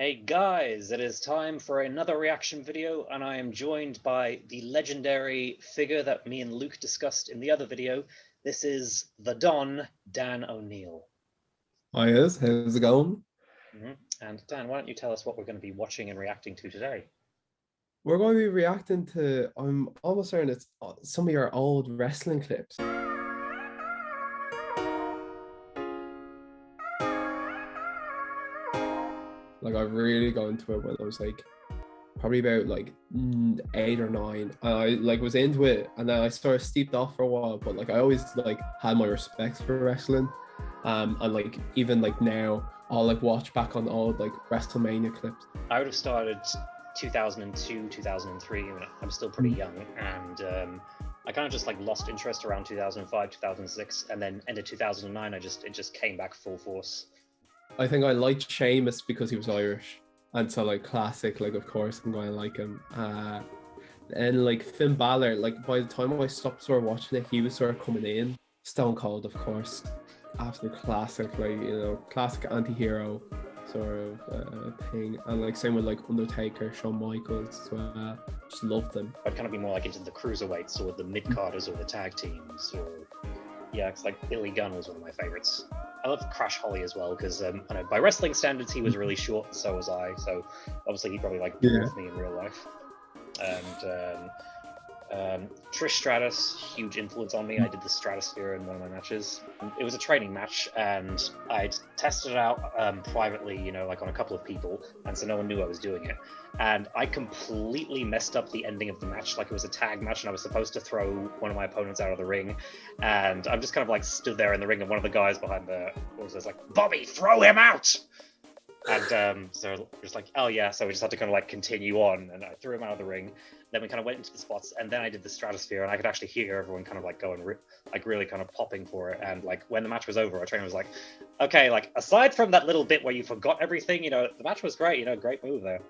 Hey guys, it is time for another reaction video, and I am joined by the legendary figure that me and Luke discussed in the other video. This is the Don, Dan O'Neill. Hi, how's it going? And Dan, why don't you tell us what we're going to be watching and reacting to today? We're going to be reacting to, I'm almost certain it's some of your old wrestling clips. Like, I really got into it when I was like, probably about like 8 or 9. I was into it, and then I sort of steeped off for a while, but like I always like had my respects for wrestling. And like even like now I'll like watch back on old like WrestleMania clips. I would have started 2002, 2003. I'm still pretty young, and I kind of just like lost interest around 2005, 2006, and then ended 2009. It just came back full force. I think I liked Sheamus because he was Irish, and so like classic, like of course I'm going to like him. And like Finn Balor, like by the time I stopped sort of watching it, he was sort of coming in. Stone Cold, of course, absolute classic, like classic anti-hero sort of thing. And like same with like Undertaker, Shawn Michaels, just loved them. I'd kind of be more like into the cruiserweights or the mid-carders or the tag teams, or yeah, it's like Billy Gunn was one of my favorites. I love Crash Holly as well because I know by wrestling standards he was really short, and so was I. So obviously he probably like dwarfed me in real life. And Trish Stratus, huge influence on me. I did the Stratosphere in one of my matches. It was a training match, and I'd tested it out privately, like on a couple of people, and so no one knew I was doing it. And I completely messed up the ending of the match. Like, it was a tag match, and I was supposed to throw one of my opponents out of the ring, and I'm just kind of like stood there in the ring, and one of the guys behind the was just like, "Bobby, throw him out!" And so just like, oh yeah, so we just had to kind of like continue on, and I threw him out of the ring. Then we kind of went into the spots, and then I did the Stratosphere, and I could actually hear everyone kind of like going like really kind of popping for it. And like when the match was over, our trainer was like, okay, like aside from that little bit where you forgot everything, the match was great, great move there.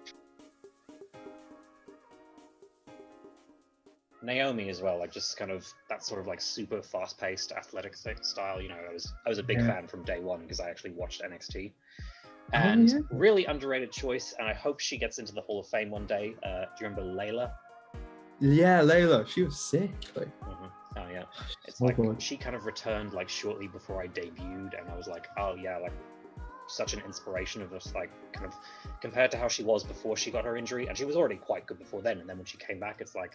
Naomi as well, like just kind of that sort of like super fast-paced athletic style. I was a big fan from day one because I actually watched NXT. And really underrated choice, and I hope she gets into the Hall of Fame one day. Do you remember Layla? Yeah, Layla, she was sick. Like, oh yeah, it's like she kind of returned like shortly before I debuted, and I was like, oh yeah, like such an inspiration of us, like kind of compared to how she was before she got her injury, and she was already quite good before then, and then when she came back, it's like.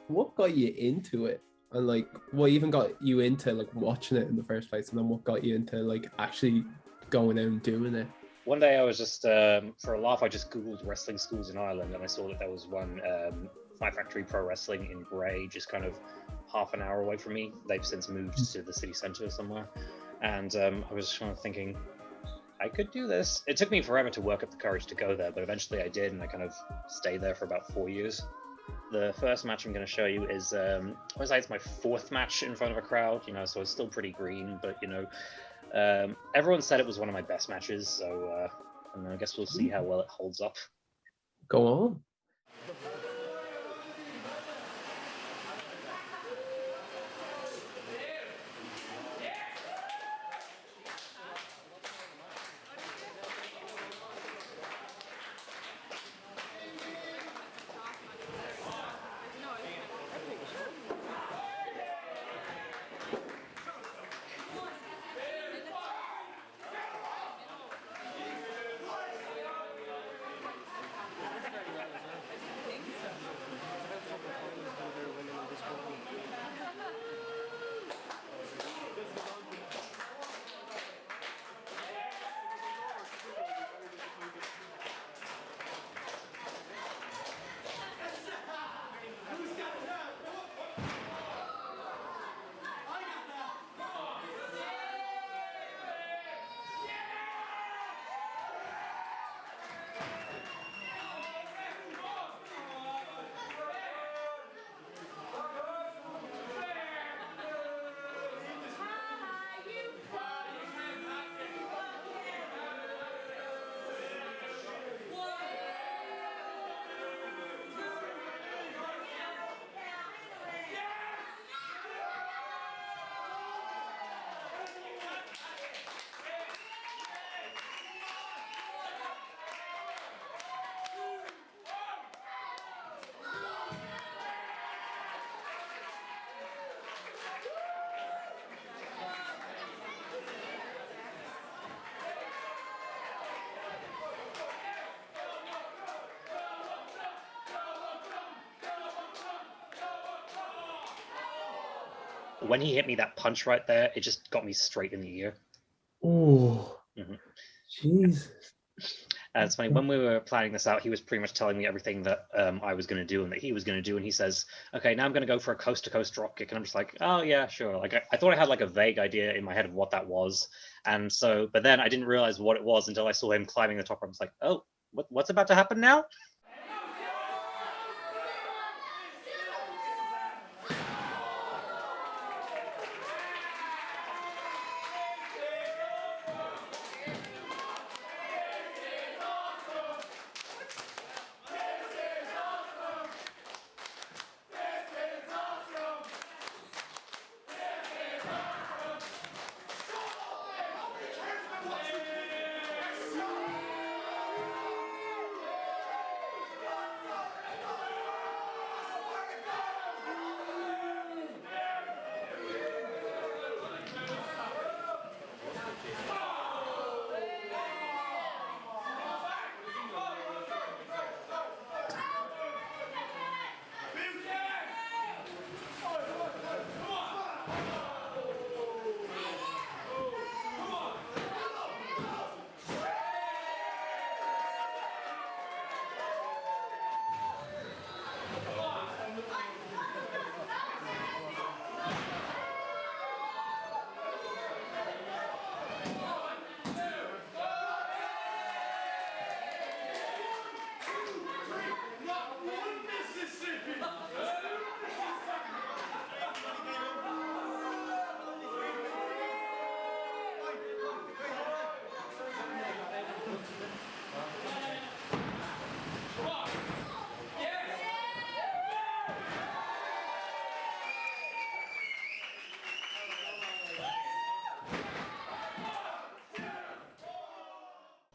What got you into it? And like what even got you into like watching it in the first place, and then what got you into like actually going out and doing it? One day I was just for a laugh, I just googled wrestling schools in Ireland, and I saw that there was one, Fight Factory Pro Wrestling in Bray, just kind of half an hour away from me. They've since moved to the city centre somewhere, and I was kind of thinking I could do this. It took me forever to work up the courage to go there, but eventually I did, and I kind of stayed there for about 4 years. The first match I'm going to show you is, I would say it's my 4th match in front of a crowd, so it's still pretty green, but, everyone said it was one of my best matches, so I guess we'll see how well it holds up. Go on. when he hit me that punch right there, it just got me straight in the ear. Oh, Jesus. And it's funny, when we were planning this out, he was pretty much telling me everything that I was going to do and that he was going to do. And he says, okay, now I'm going to go for a coast-to-coast drop kick. And I'm just like, oh, yeah, sure. Like, I thought I had like a vague idea in my head of what that was. And so, but then I didn't realize what it was until I saw him climbing the top. I was like, oh, what's about to happen now?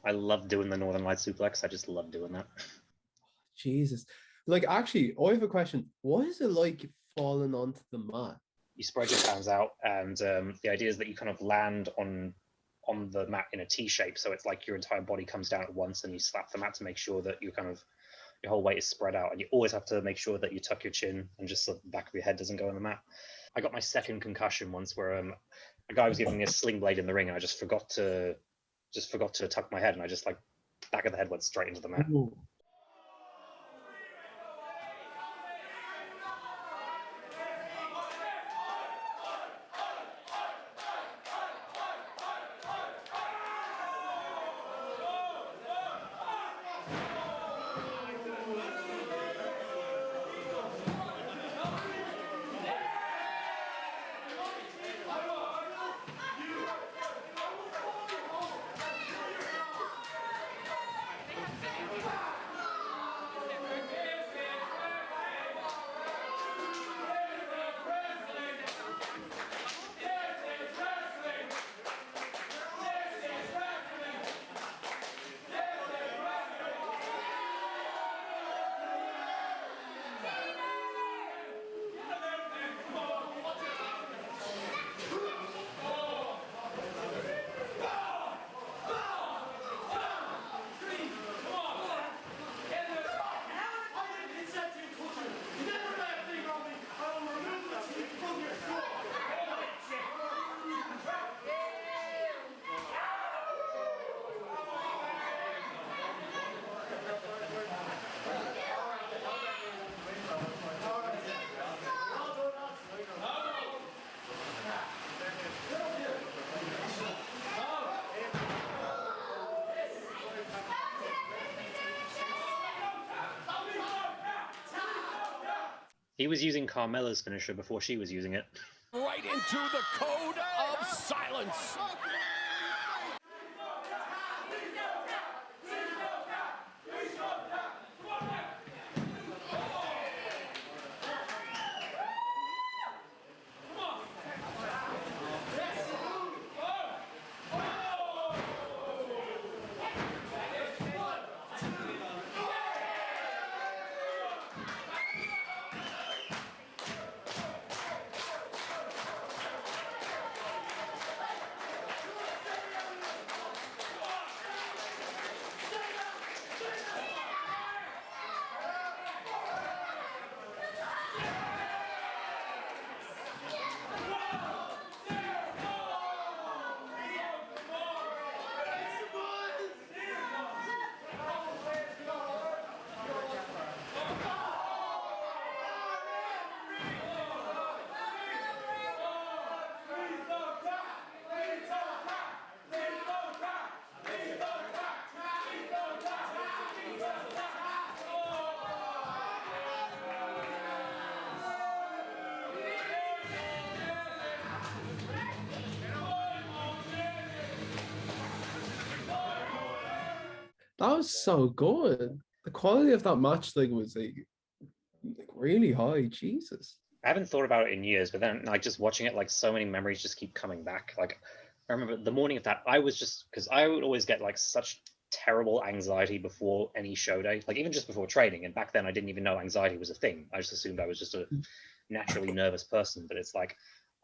I love doing the Northern Light suplex. I just love doing that. Jesus. Like, actually, I have a question. What is it like falling onto the mat? You spread your hands out, and the idea is that you kind of land on the mat in a T shape. So it's like your entire body comes down at once, and you slap the mat to make sure that you kind of your whole weight is spread out. And you always have to make sure that you tuck your chin and just the back of your head doesn't go on the mat. I got my second concussion once where a guy was giving me a sling blade in the ring, and I just forgot to tuck my head, and I just like back of the head went straight into the mat. Ooh. He was using Carmella's finisher before she was using it. Right into the code of silence. That was so good. The quality of that match was like really high. Jesus. I haven't thought about it in years, but then like just watching it, like so many memories just keep coming back. Like I remember the morning of that, I was just because I would always get like such terrible anxiety before any show day, like even just before training. And back then, I didn't even know anxiety was a thing. I just assumed I was just a naturally nervous person. But it's like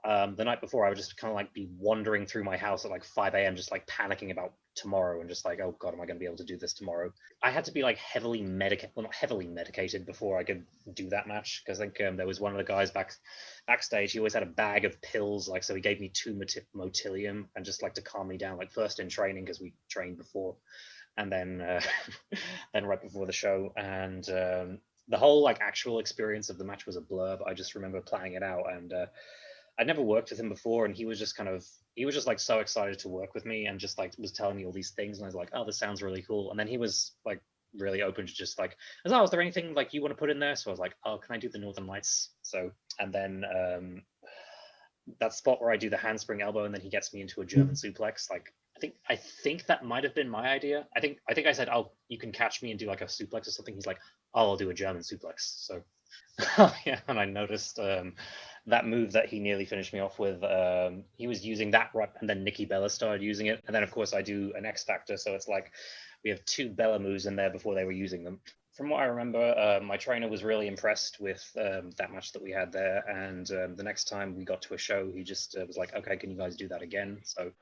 the night before, I would just kind of like be wandering through my house at like 5 a.m., just like panicking about tomorrow and just like, oh God, am I going to be able to do this tomorrow? I had to be like heavily medicated, well, not heavily medicated before I could do that match. Because I think there was one of the guys backstage, he always had a bag of pills. Like, so he gave me 2 Motilium and just like to calm me down, like first in training, because we trained before. And then, then right before the show. And the whole like actual experience of the match was a blur, but I just remember planning it out. And I'd never worked with him before, and he was just like so excited to work with me, and just like was telling me all these things, and I was like, oh, this sounds really cool. And then he was like really open to just like, oh, is there anything like you want to put in there? So I was like, oh, can I do the Northern Lights? So and then that spot where I do the handspring elbow, and then he gets me into a German suplex. Like I think that might have been my idea. I think I said, oh, you can catch me and do like a suplex or something. He's like, oh, I'll do a German suplex. So yeah, and I noticed that move that he nearly finished me off with. He was using that right, and then Nikki Bella started using it, and then of course I do an X Factor, so it's like we have 2 Bella moves in there before they were using them. From what I remember, my trainer was really impressed with that match that we had there, and the next time we got to a show, he just was like, "Okay, can you guys do that again?" So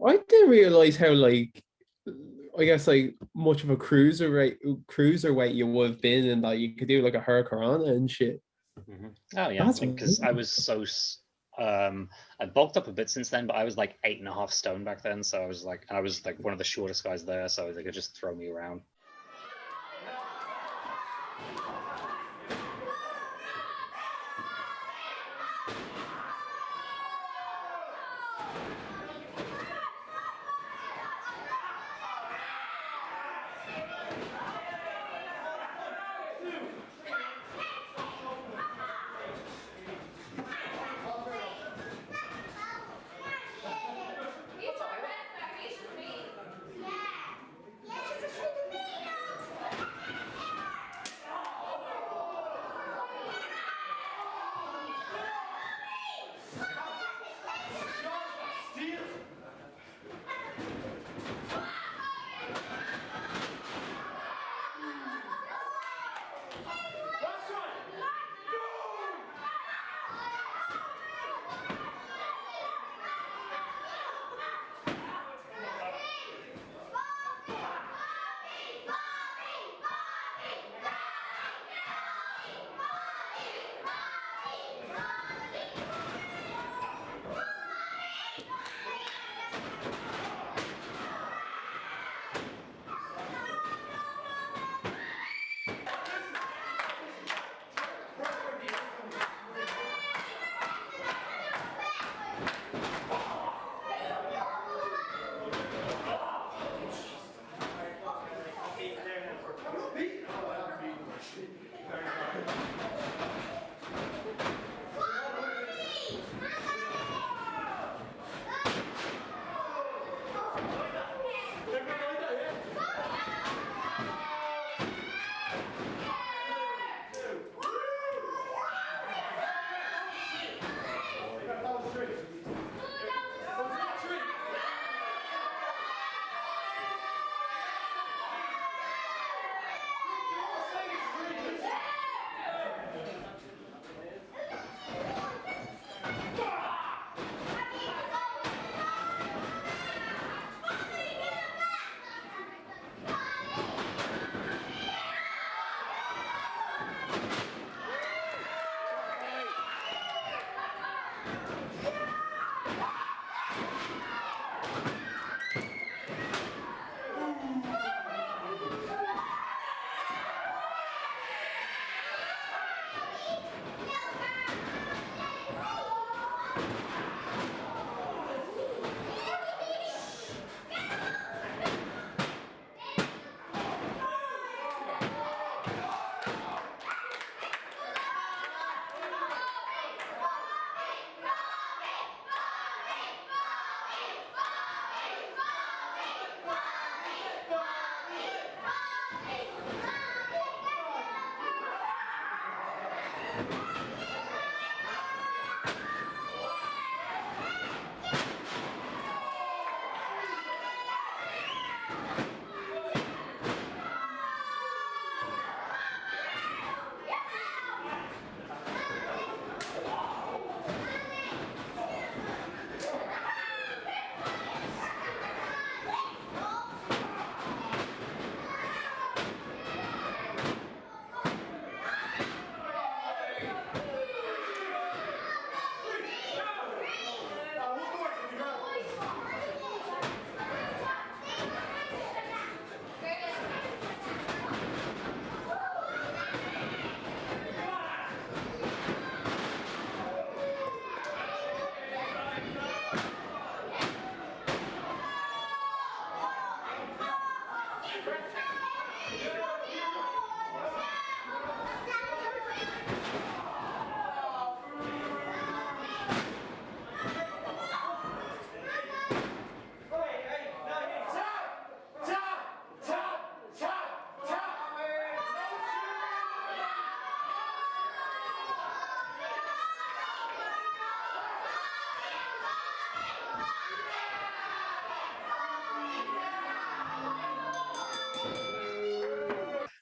I didn't realize how I guess like much of a cruiserweight you would have been, and that you could do like a hurricanrana and shit. Oh yeah, That's because I was so I bulked up a bit since then, but I was like 8.5 stone back then, so I was like one of the shortest guys there, so they could just throw me around.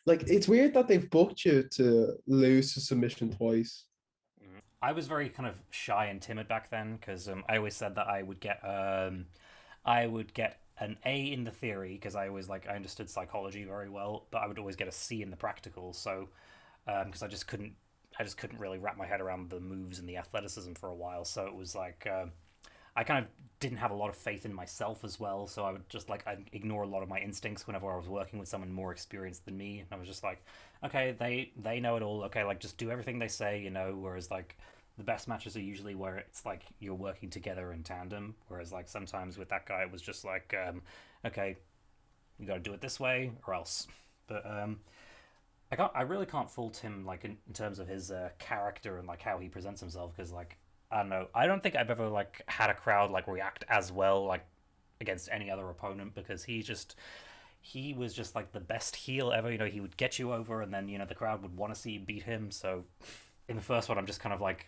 Like, it's weird that they've booked you to lose to submission twice. I was very kind of shy and timid back then because I always said that I would get an A in the theory because I always like I understood psychology very well, but I would always get a C in the practical. So because I just couldn't really wrap my head around the moves and the athleticism for a while. So it was like I kind of didn't have a lot of faith in myself as well. So I would just like I'd ignore a lot of my instincts whenever I was working with someone more experienced than me. And I was just like, okay, they know it all. Okay, like just do everything they say, you know. Whereas like the best matches are usually where it's like you're working together in tandem. Whereas like sometimes with that guy, it was just like, okay, you got to do it this way or else. But I really can't fault him like in terms of his character and like how he presents himself because like I don't know, I don't think I've ever like had a crowd like react as well like against any other opponent because he was just like the best heel ever. You know, he would get you over, and then you know the crowd would want to see you beat him. So in the first one, I'm just kind of like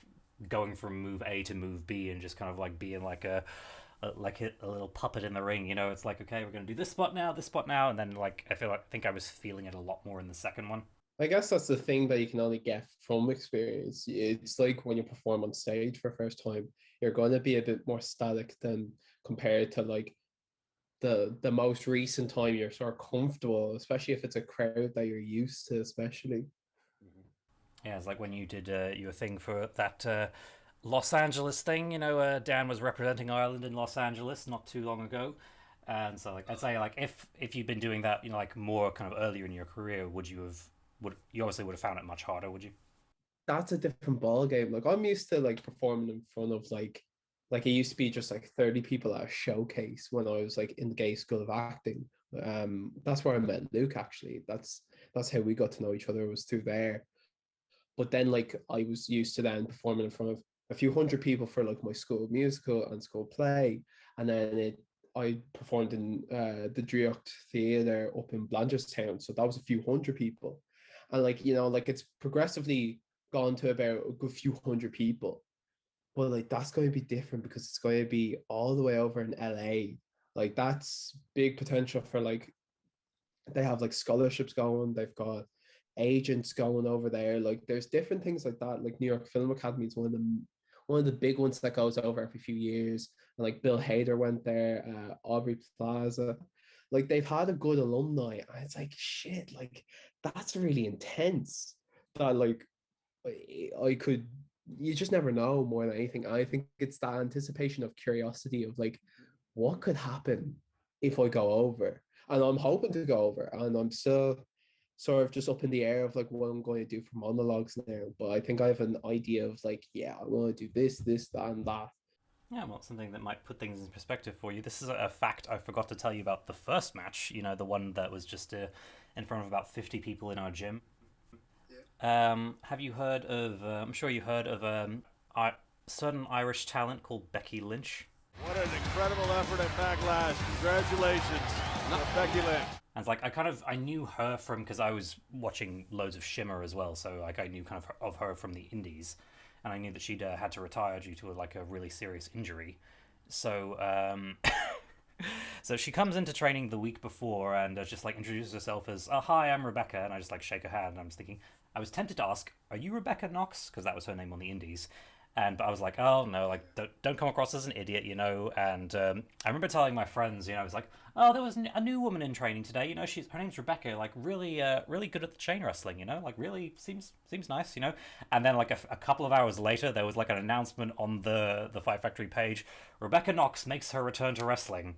going from move A to move B and just kind of like being like a little puppet in the ring. You know, it's like okay, we're gonna do this spot now, and then like I think I was feeling it a lot more in the second one. I guess that's the thing that you can only get from experience. It's like when you perform on stage for the first time, you're going to be a bit more static than compared to like the most recent time you're sort of comfortable, especially if it's a crowd that you're used to, especially. Yeah, it's like when you did your thing for that Los Angeles thing. You know, Dan was representing Ireland in Los Angeles not too long ago, and so like I'd say like if you'd been doing that, you know, like more kind of earlier in your career, would you obviously would have found it much harder, would you? That's a different ball game. Like I'm used to like performing in front of like it used to be just like 30 people at a showcase when I was like in the gay school of acting. That's where I met Luke actually. That's how we got to know each other was through there. But then like I was used to then performing in front of a few hundred people for like my school musical and school play. And then I performed in the Driocht Theatre up in Blanchardstown. So that was a few hundred people. And like, you know, like it's progressively gone to about a good few hundred people. But like that's going to be different because it's going to be all the way over in LA. Like that's big potential for like they have like scholarships going, they've got agents going over there. Like there's different things like that. Like New York Film Academy is one of the big ones that goes over every few years. And like Bill Hader went there, Aubrey Plaza. Like they've had a good alumni. And it's like shit, like that's really intense. That like I could you just never know more than anything. I think it's that anticipation of curiosity of like what could happen if I go over. And I'm hoping to go over and I'm still sort of just up in the air of like what I'm going to do for monologues now. But I think I have an idea of like, yeah, I want to do this, that, and that. Yeah, well, something that might put things in perspective for you. This is a fact I forgot to tell you about the first match. You know, the one that was just in front of about 50 people in our gym. Have you heard of? I'm sure you heard of a certain Irish talent called Becky Lynch. What an incredible effort at Backlash. Congratulations, Becky Lynch. And it's like I knew her from because I was watching loads of Shimmer as well, so like I knew kind of her from the Indies, and I knew that she'd had to retire due to like a really serious injury. So so she comes into training the week before and just like introduces herself as, oh, hi, I'm Rebecca, and I just like shake her hand. And I'm just thinking, I was tempted to ask, are you Rebecca Knox? Because that was her name on the Indies. But I was like, oh no, like don't come across as an idiot, you know. And I remember telling my friends, you know, I was like, oh, there was a new woman in training today, you know. Her name's Rebecca, like really, really good at the chain wrestling, you know, like really seems nice, you know. And then like a couple of hours later, there was like an announcement on the Fight Factory page, Rebecca Knox makes her return to wrestling,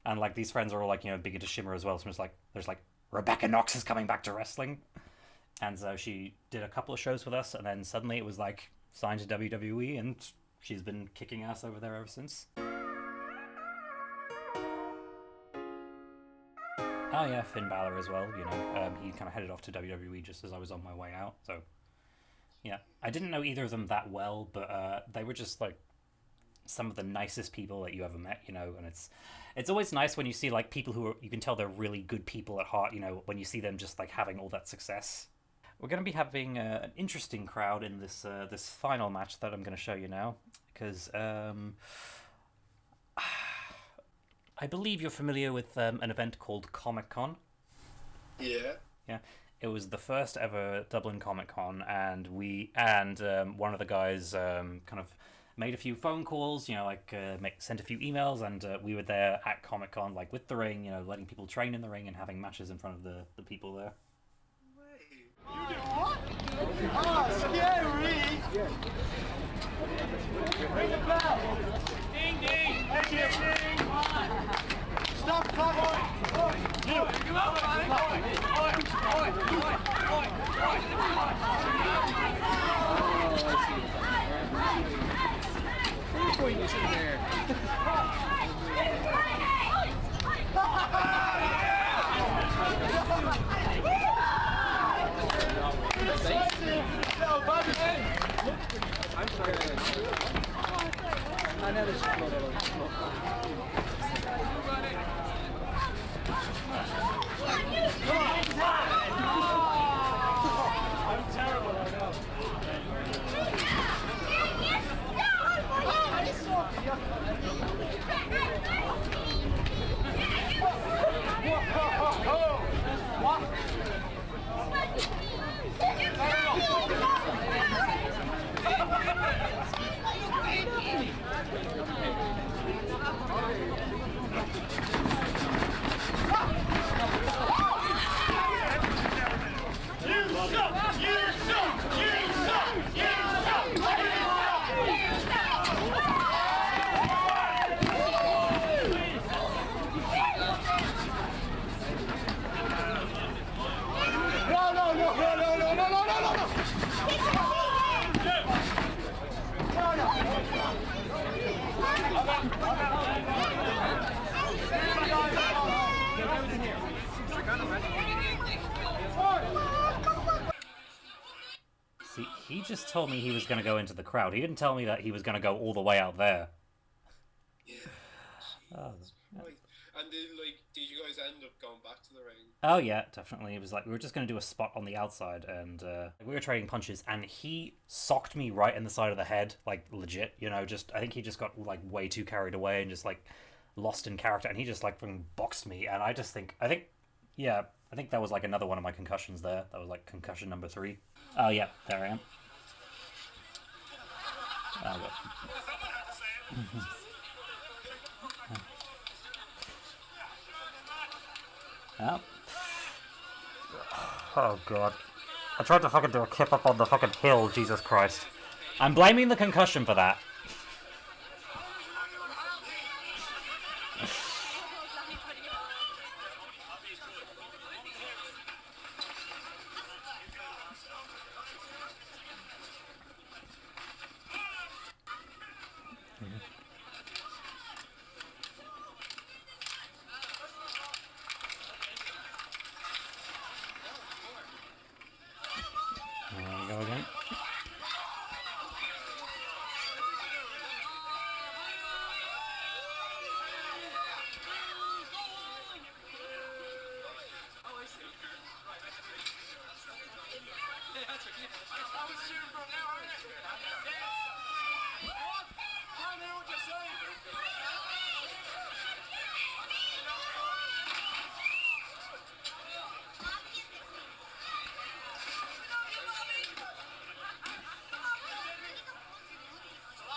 and like these friends are all like, you know, big into Shimmer as well. So it's like there's like Rebecca Knox is coming back to wrestling, and so she did a couple of shows with us, and then suddenly it was like signed to WWE, and she's been kicking ass over there ever since. Oh yeah, Finn Balor as well, you know. He kind of headed off to WWE just as I was on my way out, so yeah. I didn't know either of them that well, but they were just like some of the nicest people that you ever met, you know. And it's always nice when you see like people who are, you can tell they're really good people at heart, you know, when you see them just like having all that success. We're going to be having an interesting crowd in this this final match that I'm going to show you now, because I believe you're familiar with an event called Comic Con. Yeah. Yeah, it was the first ever Dublin Comic Con, and one of the guys kind of made a few phone calls, sent a few emails, and we were there at Comic Con, like with the ring, letting people train in the ring and having matches in front of the people there. You did what? Oh, scary! Ring the bell! Ding ding! Ding ding! Stop covering! You! Come on, buddy! Point is in there. I'm sorry. I know this is I'm terrible, I know. See, he just told me he was going to go into the crowd. He didn't tell me that he was going to go all the way out there. Yeah. Right. And then, did you guys end up going back to the ring? Oh yeah, definitely. It was like we were just going to do a spot on the outside, and we were trading punches, and he socked me right in the side of the head, like legit. I think he just got like way too carried away and just like lost in character, and he just like boxed me, and I think that was like another one of my concussions there. That was like concussion number 3. Oh yeah, there I am. Oh, well. Oh god. I tried to fucking do a kip up on the fucking hill, Jesus Christ. I'm blaming the concussion for that. There we go again.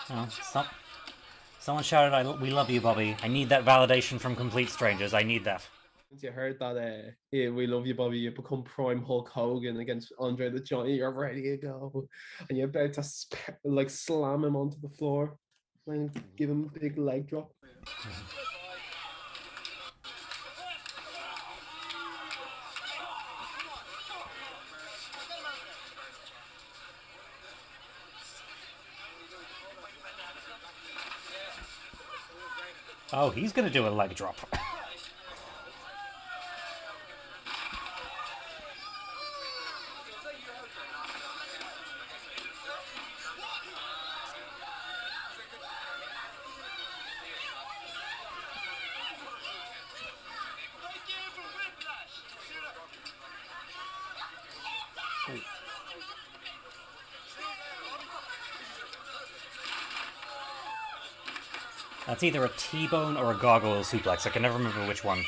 Oh, stop. Someone shouted, "We love you, Bobby." I need that validation from complete strangers. I need that. Once you heard that, yeah, we love you, Bobby, you become prime Hulk Hogan against Andre the Giant, you're ready to go. And you're about to slam him onto the floor and give him a big leg drop. Oh, he's gonna do a leg drop. That's either a T-bone or a gargoyle suplex. I can never remember which one.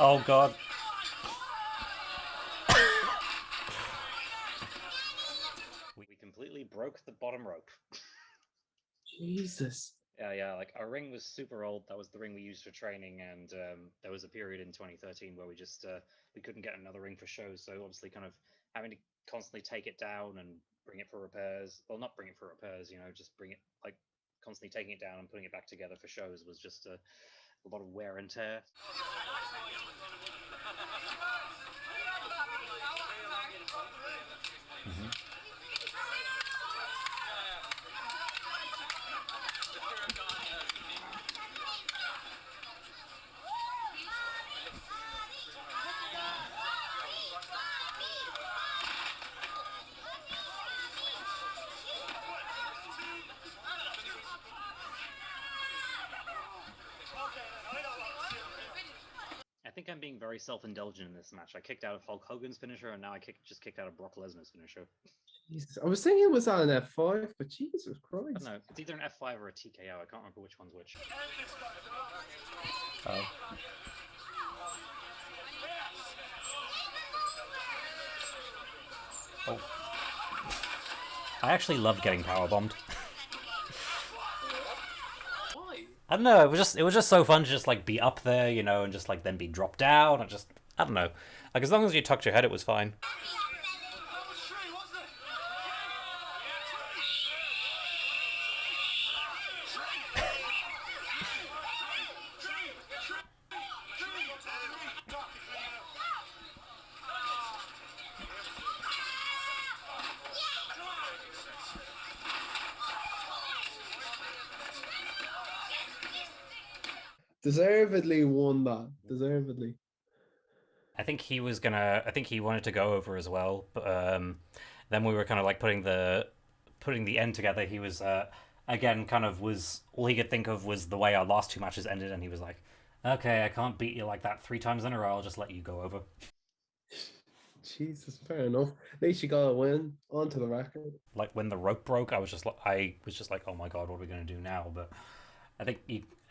Oh god. We completely broke the bottom rope. Jesus. Yeah, like our ring was super old. That was the ring we used for training, and there was a period in 2013 where we just we couldn't get another ring for shows. So obviously, kind of having to constantly take it down and bring it for repairs. Well, not bring it for repairs, you know, just bring it like constantly taking it down and putting it back together for shows was just a lot of wear and tear. I think I'm being very self-indulgent in this match. I kicked out of Hulk Hogan's finisher, and now I just kicked out of Brock Lesnar's finisher. Jesus. I was thinking it was on an F5, but Jesus I Christ. don't know. It's either an F5 or a TKO. I can't remember which one's which. Oh. Oh. I actually loved getting powerbombed. Why? I don't know, it was just so fun to just like be up there, you know, and just like then be dropped down and just I don't know. Like as long as you tucked your head it was fine. Deservedly won that. Deservedly. I think he wanted to go over as well, but then we were kind of like putting the end together. He was again kind of was all he could think of was the way our last two matches ended, and he was like, "Okay, I can't beat you like that 3 times in a row. I'll just let you go over." Jesus, fair enough. At least you got a win onto the record. Like when the rope broke, I was just like, "Oh my god, what are we gonna do now?" But I think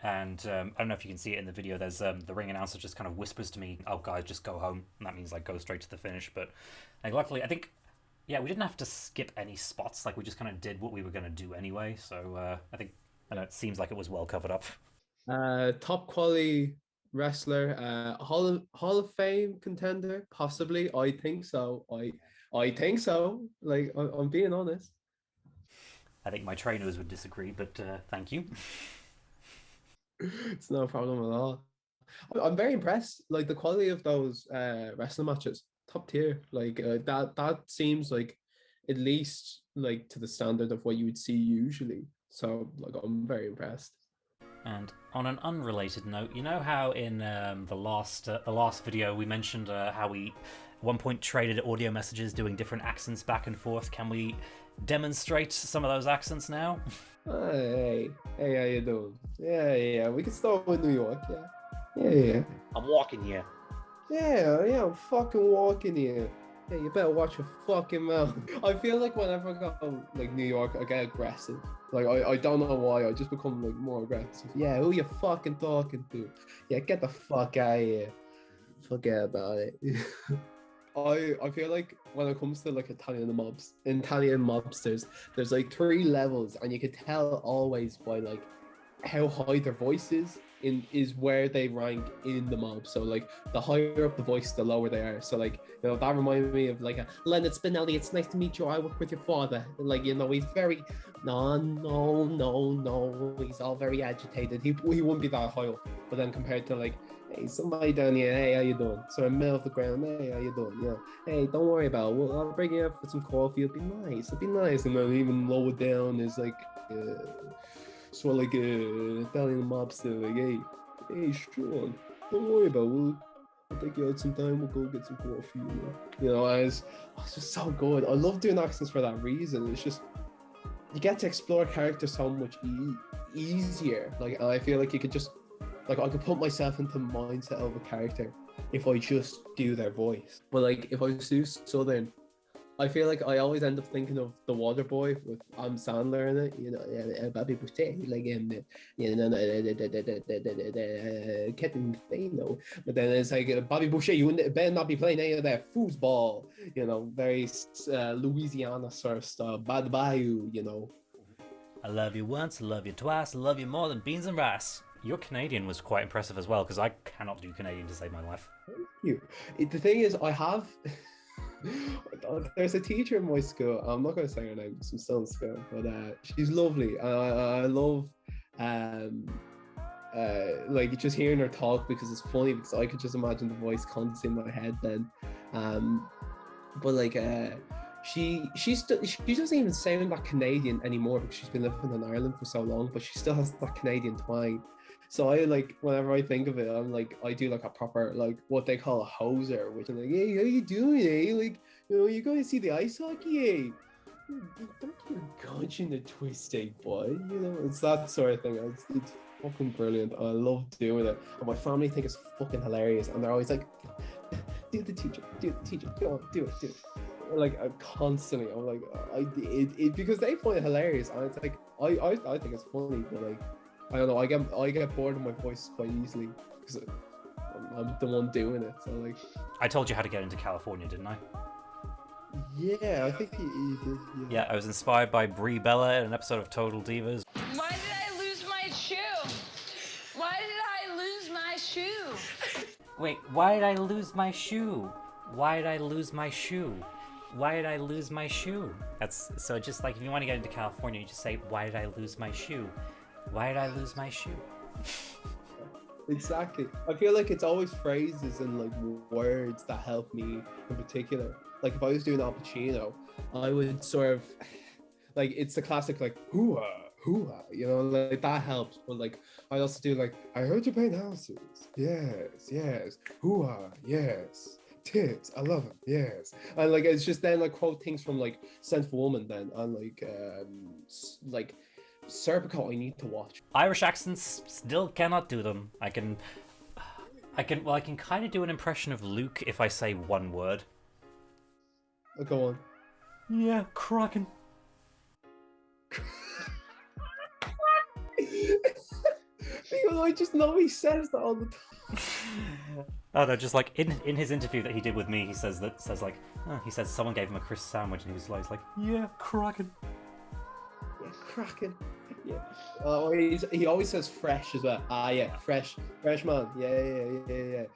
I don't know if you can see it in the video. There's the ring announcer just kind of whispers to me, "Oh guys, just go home," and that means like go straight to the finish. But like luckily, I think we didn't have to skip any spots. Like we just kind of did what we were gonna do anyway. So I think it seems like it was well covered up. Top quality wrestler, Hall of Fame contender, possibly. I think so. I think so. Like I'm being honest. I think my trainers would disagree, but thank you. It's no problem at all. I'm very impressed. Like the quality of those wrestling matches, top tier. Like that seems like at least like to the standard of what you would see usually. So like I'm very impressed. And on an unrelated note, you know how in the last video we mentioned how we at one point traded audio messages doing different accents back and forth. Can we demonstrate some of those accents now? Hey, how you doing? Yeah. We can start with New York. Yeah. I'm walking you. Yeah. I'm fucking walking here. Yeah, you better watch your fucking mouth. I feel like whenever I go to like New York, I get aggressive. Like I don't know why. I just become like more aggressive. Yeah, who you fucking talking to? Yeah, get the fuck out of here. Forget about it. I feel like when it comes to like Italian mobsters, there's like 3 levels, and you can tell always by like how high their voice is where they rank in the mob. So like the higher up the voice, the lower they are. So like, you know, that reminded me of like a Leonard Spinelli. It's nice to meet you. I work with your father. And like, you know, he's very no. He's all very agitated. He wouldn't be that high up. But then compared to like, hey, somebody down here, hey, how you doing? So in the middle of the ground, hey, how you doing? You know, hey, don't worry about it. Well, I'll bring you up for some coffee. It'll be nice. And then even lower down is like, so like Italian mobster, like, hey, Sean, don't worry about it. I'll take you out sometime. We'll go get some coffee. You know, it's just so good. I love doing accents for that reason. It's just you get to explore characters so much easier. Like, and I feel like you could just like I could put myself into the mindset of a character if I just do their voice. But like if I do Southern, I feel like I always end up thinking of The Water Boy with Sandler in it. You know, Bobby Boucher, like Captain Fano. But then it's like Bobby Boucher, you better not be playing any of that foosball. You know, very Louisiana sort of stuff. Bad Bayou, you know. I love you once, I love you twice, I love you more than beans and rice. Your Canadian was quite impressive as well, because I cannot do Canadian to save my life. Thank you. The thing is, I have. There's a teacher in my school. I'm not going to say her name because I'm still in school, but she's lovely. I love like just hearing her talk because it's funny because I could just imagine the voice constantly in my head then. But like she doesn't even sound that Canadian anymore because she's been living in Ireland for so long, but she still has that Canadian twang. So I like, whenever I think of it, I'm like, I do like a proper, like what they call a hoser, which I'm like, hey, how you doing, eh? Like, you know, you're going to see the ice hockey, eh? Don't get your gunch in the twist, eh, boy? You know, it's that sort of thing. It's fucking brilliant. I love doing it. And my family think it's fucking hilarious. And they're always like, do the teacher, go on, do it. Like, I'm constantly, I'm like, because they find it hilarious. And it's like, I think it's funny, but like, I don't know. I get bored of my voice quite easily because I'm the one doing it. So like, I told you how to get into California, didn't I? Yeah, I think you did. Yeah, I was inspired by Brie Bella in an episode of Total Divas. Why did I lose my shoe? Why did I lose my shoe? Wait, why did I lose my shoe? Why did I lose my shoe? Why did I lose my shoe? That's so just like if you want to get into California, you just say, why did I lose my shoe? Why did I lose my shoe? Exactly. I feel like it's always phrases and like words that help me in particular. Like if I was doing Al Pacino, I would sort of like, it's the classic like hoo-ha, hoo-ha, you know, like that helps. But like I also do like, I heard you paint houses. Yes. Hoo-ha, yes. Tips, I love them, yes. And like it's just then like quote things from like Scent of a Woman then, and like Serpico I need to watch. Irish accents still cannot do them. I can kind of do an impression of Luke if I say one word. Go on. Yeah, Kraken. Because I just know he says that all the time. Oh no, just like in his interview that he did with me, he says someone gave him a crisp sandwich and he was like, yeah, Kraken. Yeah, Kraken. Yeah. Oh, he always says fresh as well. Yeah, fresh man. Yeah.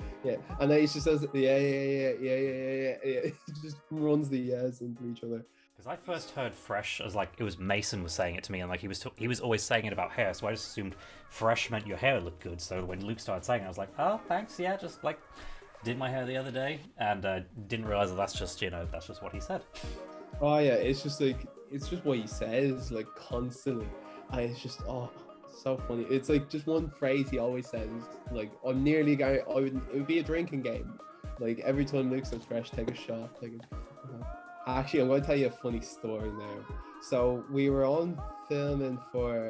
And then he just says yeah. He just runs the yeahs into each other. Because I first heard fresh as like it was Mason was saying it to me, and like he was always saying it about hair, so I just assumed fresh meant your hair looked good. So when Luke started saying it, I was like, oh, thanks, yeah, just like did my hair the other day, and didn't realize that that's just what he said. Oh yeah, it's just what he says like constantly, and it's just so funny. It's like just one phrase he always says, like I'm nearly going. It would be a drinking game, like every time Luke says fresh, take a shot, Actually, I'm going to tell you a funny story now. So we were filming Blood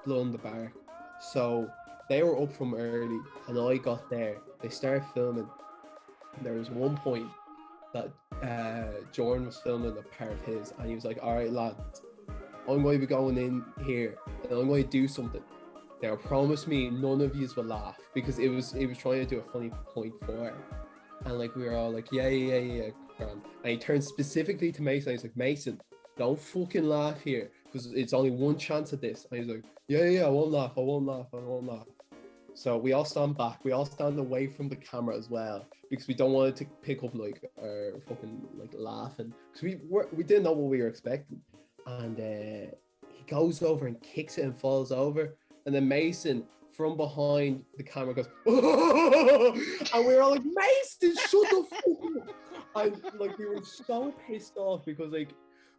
on the Bar. So they were up from early, and I got there. They started filming. There was one point that Jordan was filming a part of his, and he was like, "All right, lads, I'm going to be going in here, and I'm going to do something. Now, promise me, none of yous will laugh," because it was trying to do a funny point for her. And like we were all like, yeah. And he turned specifically to Mason. He's like, Mason, don't fucking laugh here because it's only one chance at this. And he's like, yeah, I won't laugh. So we all stand back. We all stand away from the camera as well because we don't want it to pick up like our fucking like laughing because we didn't know what we were expecting. And he goes over and kicks it and falls over. And then Mason from behind the camera goes, oh! And we were all like, Mason, shut the fuck up. And like we were so pissed off because like,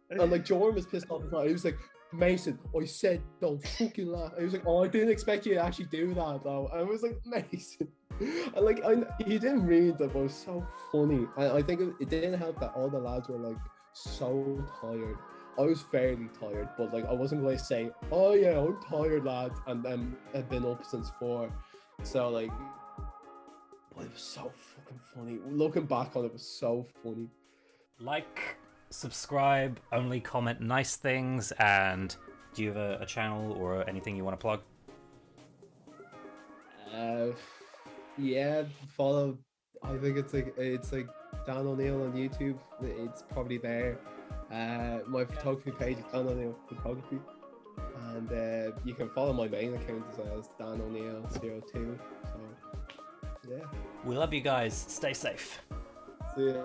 and like Jordan was pissed off as well. He was like, Mason, I said don't fucking laugh. He was like, oh, I didn't expect you to actually do that though. And I was like, Mason. And like he didn't read that, but it was so funny. And I think it didn't help that all the lads were like so tired. I was fairly tired, but like I wasn't going to say, oh yeah, I'm tired, lads, and then I've been up since 4. So like, but it was so fucking funny. Looking back on it, was so funny. Like, subscribe, only comment nice things, and do you have a channel or anything you want to plug? Yeah, follow. I think it's like Dan O'Neill on YouTube. It's probably there. My photography page is Dan O'Neill Photography, and you can follow my main account as well as Dan O'Neill 02. So yeah, We love you guys. Stay safe. see ya.